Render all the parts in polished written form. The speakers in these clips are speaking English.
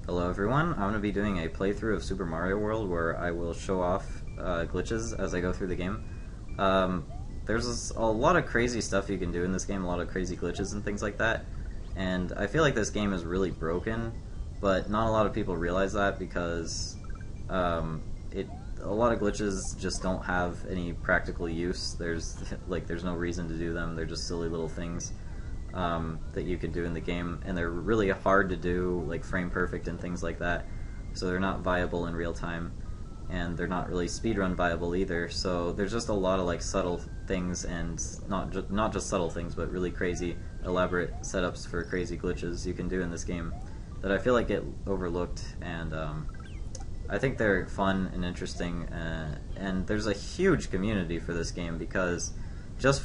Hello everyone, I'm going to be doing a playthrough of Super Mario World where I will show off glitches as I go through the game. There's a lot of crazy stuff you can do in this game, a lot of crazy glitches and things like that, and I feel like this game is really broken, but not a lot of people realize that because a lot of glitches just don't have any practical use. There's no reason to do them, they're just silly little things that you can do in the game, and they're really hard to do, like frame perfect and things like that, so they're not viable in real time, and they're not really speedrun viable either. So there's just a lot of like subtle things, and not just subtle things, but really crazy elaborate setups for crazy glitches you can do in this game that I feel like get overlooked, and I think they're fun and interesting, and there's a huge community for this game because just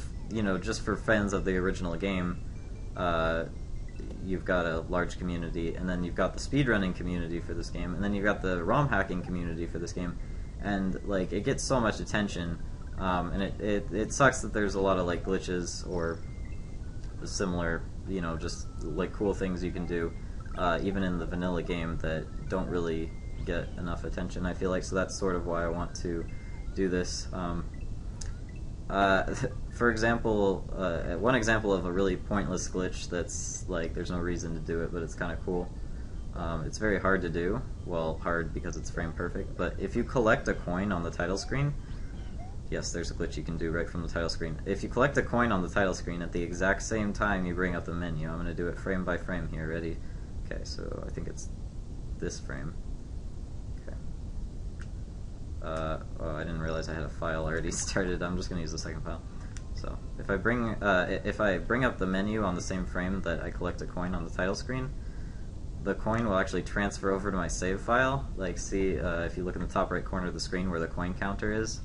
for fans of the original game, you've got a large community, and then you've got the speedrunning community for this game, and then you've got the ROM hacking community for this game, and like it gets so much attention, and it sucks that there's a lot of like glitches or similar, just like cool things you can do, even in the vanilla game that don't really get enough attention, I feel like. So that's sort of why I want to do this. For example, one example of a really pointless glitch that's like there's no reason to do it, but it's kind of cool. It's very hard to do. Well, hard because it's frame perfect, but if you collect a coin on the title screen, yes, there's a glitch you can do right from the title screen. If you collect a coin on the title screen at the exact same time you bring up the menu, I'm going to do it frame by frame here. Ready? Okay, so I think it's this frame. Oh, I didn't realize I had a file already started. I'm just going to use the second file. So if I bring up the menu on the same frame that I collect a coin on the title screen, the coin will actually transfer over to my save file. Like, see, if you look in the top right corner of the screen where the coin counter is,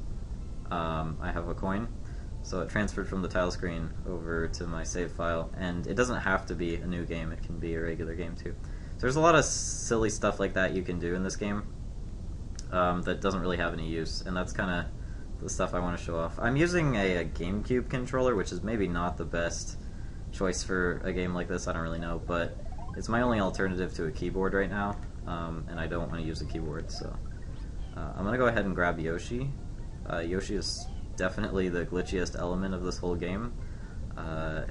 I have a coin. So it transferred from the title screen over to my save file, and it doesn't have to be a new game. It can be a regular game too. So there's a lot of silly stuff like that you can do in this game. That doesn't really have any use, and that's kind of the stuff I want to show off. I'm using a GameCube controller, which is maybe not the best choice for a game like this, I don't really know, but it's my only alternative to a keyboard right now, and I don't want to use a keyboard, so I'm going to go ahead and grab Yoshi. Yoshi is definitely the glitchiest element of this whole game.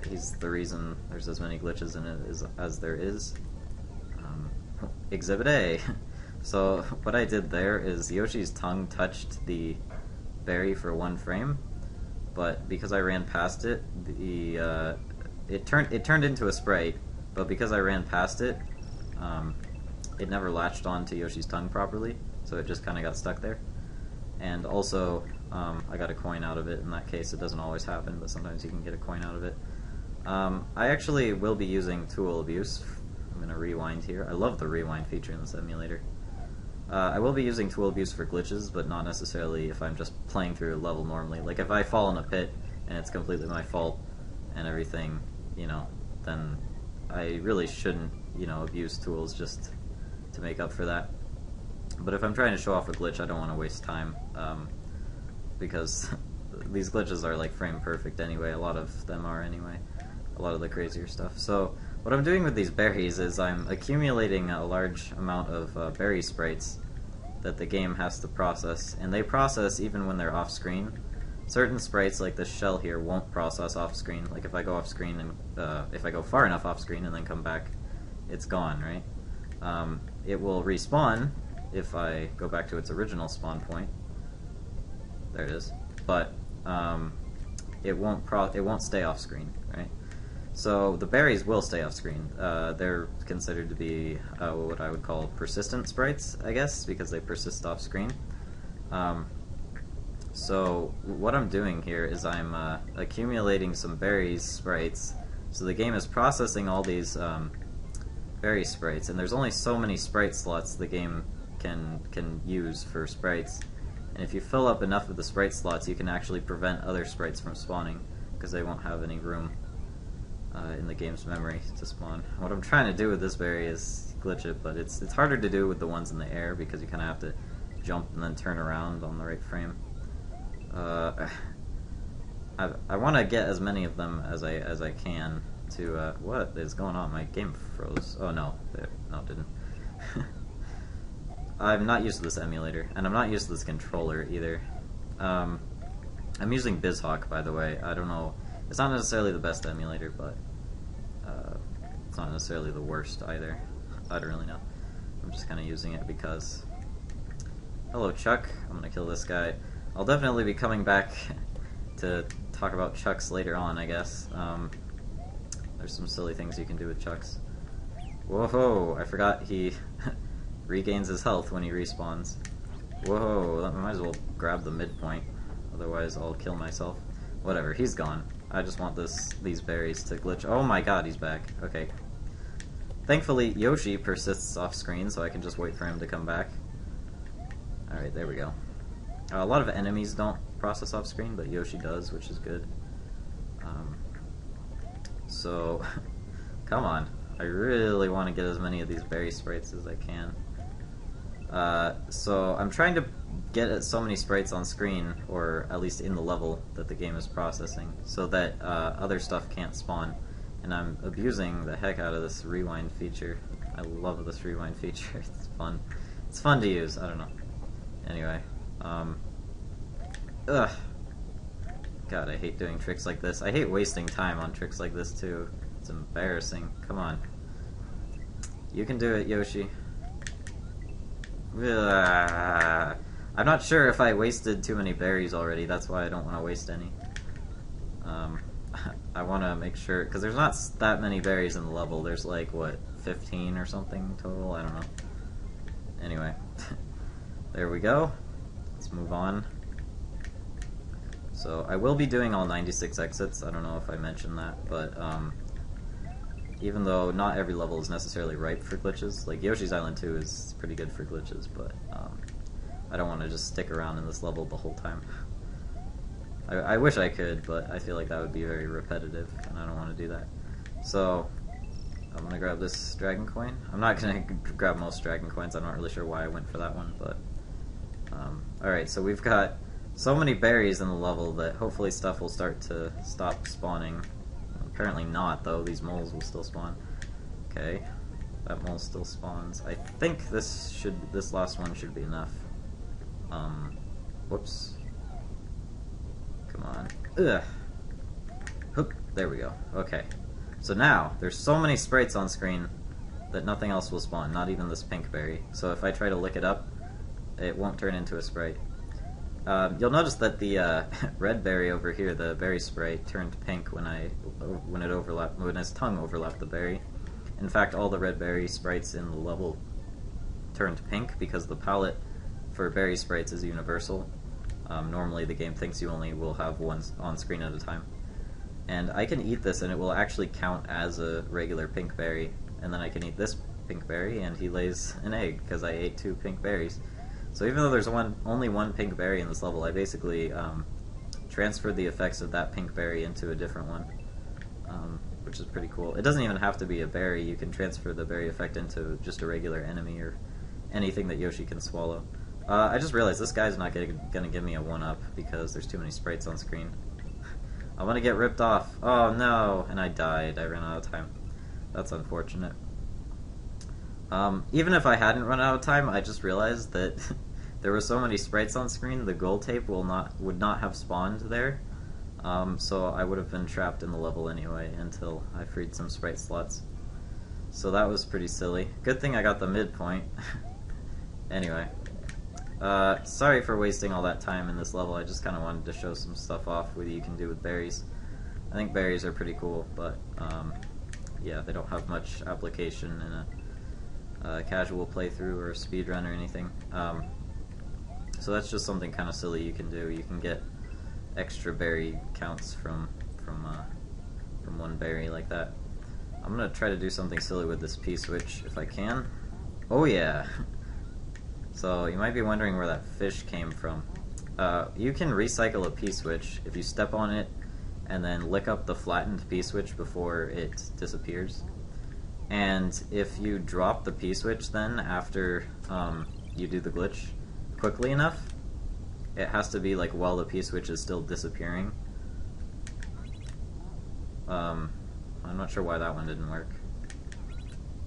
He's the reason there's as many glitches in it as there is. Exhibit A. So what I did there is Yoshi's tongue touched the berry for one frame, but because I ran past it, it turned into a sprite. But because I ran past it, it never latched onto Yoshi's tongue properly, so it just kind of got stuck there. And also, I got a coin out of it. In that case, it doesn't always happen, but sometimes you can get a coin out of it. I actually will be using tool abuse. I'm going to rewind here. I love the rewind feature in this emulator. I will be using tool abuse for glitches, but not necessarily if I'm just playing through a level normally. Like if I fall in a pit and it's completely my fault and everything, then I really shouldn't, abuse tools just to make up for that. But if I'm trying to show off a glitch, I don't want to waste time, because these glitches are like frame perfect anyway. A lot of them are anyway. A lot of the crazier stuff. So what I'm doing with these berries is I'm accumulating a large amount of berry sprites that the game has to process, and they process even when they're off screen. Certain sprites, like this shell here, won't process off screen. Like if I go off screen and if I go far enough off screen and then come back, it's gone, right? It will respawn if I go back to its original spawn point. There it is. But it won't stay off screen, right? So the berries will stay off screen. They're considered to be what I would call persistent sprites, I guess, because they persist off screen. So what I'm doing here is I'm accumulating some berries sprites. So the game is processing all these berry sprites, and there's only so many sprite slots the game can use for sprites. And if you fill up enough of the sprite slots, you can actually prevent other sprites from spawning, because they won't have any room in the game's memory to spawn. What I'm trying to do with this berry is glitch it, but it's harder to do with the ones in the air because you kind of have to jump and then turn around on the right frame. I want to get as many of them as I can to what is going on? My game froze. Oh no, no, it didn't. I'm not used to this emulator, and I'm not used to this controller either. I'm using BizHawk, by the way. I don't know. It's not necessarily the best emulator, but it's not necessarily the worst either. I don't really know. I'm just kind of using it because... Hello, Chuck. I'm gonna kill this guy. I'll definitely be coming back to talk about Chucks later on, I guess. There's some silly things you can do with Chucks. Whoa, I forgot he regains his health when he respawns. Whoa, I might as well grab the midpoint, otherwise I'll kill myself. Whatever, he's gone. I just want these berries to glitch. Oh my god, he's back. Okay. Thankfully, Yoshi persists off screen, so I can just wait for him to come back. Alright, there we go. A lot of enemies don't process off screen, but Yoshi does, which is good. So, come on. I really want to get as many of these berry sprites as I can. So I'm trying to get so many sprites on screen, or at least in the level that the game is processing, so that other stuff can't spawn. And I'm abusing the heck out of this rewind feature. I love this rewind feature. It's fun. It's fun to use. I don't know. Anyway, ugh. God, I hate doing tricks like this. I hate wasting time on tricks like this too. It's embarrassing. Come on. You can do it, Yoshi. Ugh. I'm not sure if I wasted too many berries already. That's why I don't want to waste any. I want to make sure, because there's not that many berries in the level. There's like, what, 15 or something total? I don't know. Anyway. There we go. Let's move on. So I will be doing all 96 exits. I don't know if I mentioned that, but even though not every level is necessarily ripe for glitches, like Yoshi's Island 2 is pretty good for glitches, but I don't want to just stick around in this level the whole time. I wish I could, but I feel like that would be very repetitive, and I don't want to do that. So I'm going to grab this dragon coin. I'm not going to grab most dragon coins. I'm not really sure why I went for that one, but alright, so we've got so many berries in the level that hopefully stuff will start to stop spawning. Apparently not, though. These moles will still spawn. Okay, that mole still spawns. I think this last one should be enough. Whoops. Come on. Ugh. Hook. There we go. Okay. So now, there's so many sprites on screen that nothing else will spawn, not even this pink berry. So if I try to lick it up, it won't turn into a sprite. You'll notice that the red berry over here, the berry sprite, turned pink when its tongue overlapped the berry. In fact, all the red berry sprites in the level turned pink because the palette for berry sprites is universal. Normally the game thinks you only will have one on screen at a time. And I can eat this and it will actually count as a regular pink berry. And then I can eat this pink berry and he lays an egg because I ate 2 pink berries. So even though there's only one pink berry in this level, I basically transferred the effects of that pink berry into a different one, which is pretty cool. It doesn't even have to be a berry. You can transfer the berry effect into just a regular enemy or anything that Yoshi can swallow. I just realized this guy's not going to give me a 1-up because there's too many sprites on screen. I want to get ripped off. Oh no! And I died. I ran out of time. That's unfortunate. Even if I hadn't run out of time, I just realized that there were so many sprites on screen, the gold tape would not have spawned there. So I would have been trapped in the level anyway until I freed some sprite slots. So that was pretty silly. Good thing I got the midpoint. Anyway. Sorry for wasting all that time in this level. I just kind of wanted to show some stuff off what you can do with berries. I think berries are pretty cool, but yeah, they don't have much application in a casual playthrough or a speedrun or anything. So that's just something kind of silly you can do. You can get extra berry counts from one berry like that. I'm gonna try to do something silly with this P-switch if I can. Oh yeah! So you might be wondering where that fish came from. You can recycle a P-switch if you step on it and then lick up the flattened P-switch before it disappears. And if you drop the P-switch then after you do the glitch quickly enough, it has to be like while the P-switch is still disappearing. I'm not sure why that one didn't work.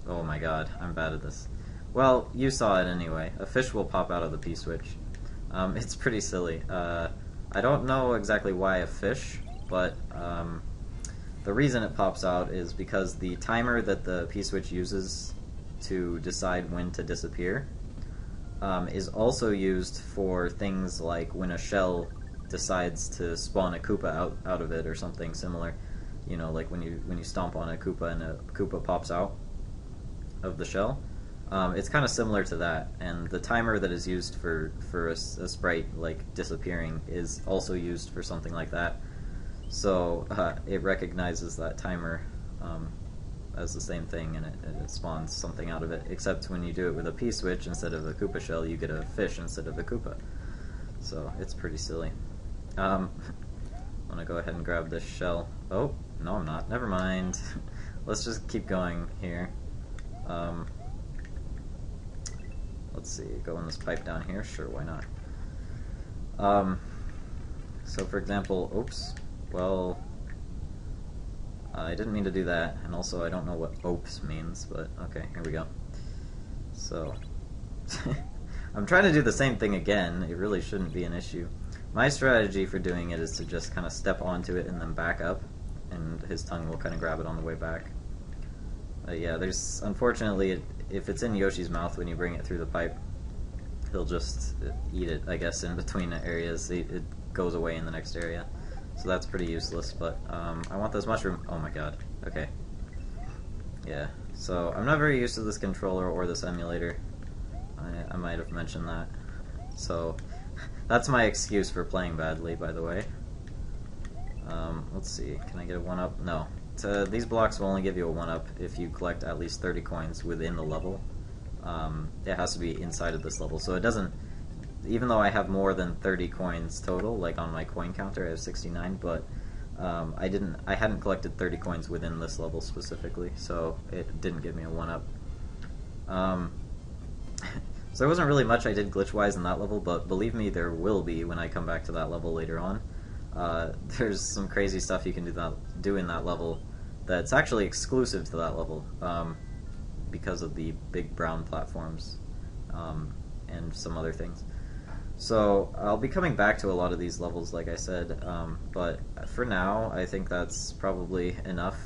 Oh my god, I'm bad at this. Well, you saw it anyway. A fish will pop out of the P-switch. It's pretty silly. I don't know exactly why a fish, but the reason it pops out is because the timer that the P-switch uses to decide when to disappear is also used for things like when a shell decides to spawn a Koopa out of it or something similar. You know, like when you stomp on a Koopa and a Koopa pops out of the shell. It's kind of similar to that, and the timer that is used for a sprite like disappearing is also used for something like that. So it recognizes that timer as the same thing, and it spawns something out of it. Except when you do it with a P-switch instead of a Koopa shell, you get a fish instead of a Koopa. So it's pretty silly. I'm gonna go ahead and grab this shell. Oh, no I'm not. Never mind. Let's just keep going here. Let's see, go in this pipe down here. Sure, why not? So for example, oops, well, I didn't mean to do that, and also I don't know what oops means, but okay, here we go. So, I'm trying to do the same thing again. It really shouldn't be an issue. My strategy for doing it is to just kind of step onto it and then back up, and his tongue will kind of grab it on the way back. Yeah, there's, unfortunately, if it's in Yoshi's mouth when you bring it through the pipe, he'll just eat it, I guess, in between areas. It goes away in the next area. So that's pretty useless, but I want this mushroom. Oh my god. Okay. Yeah, so I'm not very used to this controller or this emulator. I might have mentioned that. So that's my excuse for playing badly, by the way. Let's see, can I get a 1-up? No. These blocks will only give you a 1-up if you collect at least 30 coins within the level. It has to be inside of this level, so it doesn't, even though I have more than 30 coins total, like on my coin counter I have 69, but I hadn't collected 30 coins within this level specifically, so it didn't give me a 1-up. So there wasn't really much I did glitch-wise in that level, but believe me, there will be when I come back to that level later on. There's some crazy stuff you can do in that level that's actually exclusive to that level, because of the big brown platforms and some other things. So I'll be coming back to a lot of these levels, like I said, but for now I think that's probably enough.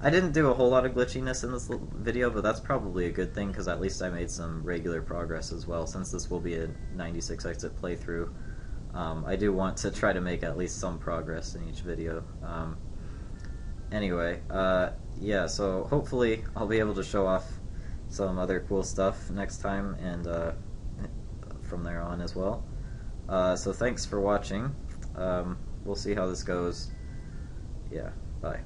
I didn't do a whole lot of glitchiness in this video, but that's probably a good thing, because at least I made some regular progress as well, since this will be a 96 exit playthrough. I do want to try to make at least some progress in each video. Anyway, yeah, so hopefully I'll be able to show off some other cool stuff next time, and from there on as well. So thanks for watching. We'll see how this goes. Yeah, bye.